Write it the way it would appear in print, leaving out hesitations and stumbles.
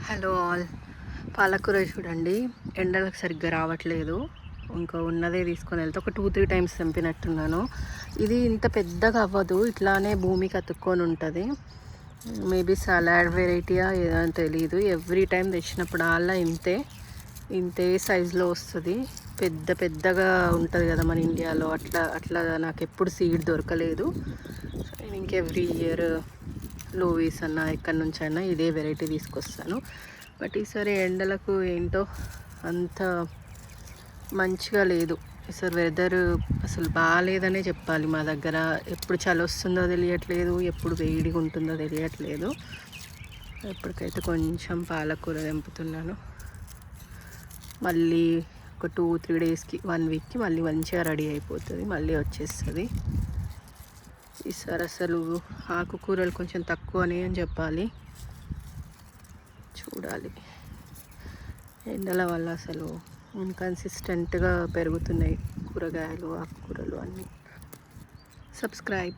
Hello all. పాలకూర చూడండి, ఎండలకు సరిగ్గా రావట్లేదు. ఇంకా ఉన్నదే తీసుకొని వెళ్తే ఒక 2-3 టైమ్స్ తెంపినట్టున్నాను. ఇది ఇంత పెద్దగా అవ్వదు, ఇట్లానే భూమికి అతుక్కొని ఉంటుంది. మేబీ సలాడ్ వెరైటీయా ఏదో అని తెలియదు. ఎవ్రీ టైం తెచ్చినప్పుడు అలా ఇంతే ఇంతే సైజులో వస్తుంది. పెద్ద పెద్దగా ఉంటుంది కదా మన ఇండియాలో, అట్లా అట్లా నాకు ఎప్పుడు సీడ్ దొరకలేదు. నేను ఇంకెవ్రీ ఇయర్ లూవీస్ అన్న ఎక్కడి నుంచి అయినా ఇదే వెరైటీ తీసుకొస్తాను. బట్ ఈసారి ఎండలకు ఏంటో అంత మంచిగా లేదు. ఈసారి వెదర్ అసలు బాగాలేదనే చెప్పాలి. మా దగ్గర ఎప్పుడు చలి వస్తుందో తెలియట్లేదు, ఎప్పుడు వేడిగా ఉంటుందో తెలియట్లేదు. ఇప్పటికైతే కొంచెం పాలకూర తెంపుతున్నాను. మళ్ళీ ఒక 2-3 డేస్కి 1 వీక్కి మళ్ళీ మంచిగా రెడీ అయిపోతుంది, మళ్ళీ వచ్చేస్తుంది. ఈసారి అసలు ఆకుకూరలు కొంచెం తక్కువనే అని చెప్పాలి. చూడాలి, ఎండల వల్ల అసలు ఇన్కన్సిస్టెంట్గా పెరుగుతున్నాయి కూరగాయలు, ఆకుకూరలు అన్నీ. సబ్స్క్రైబ్.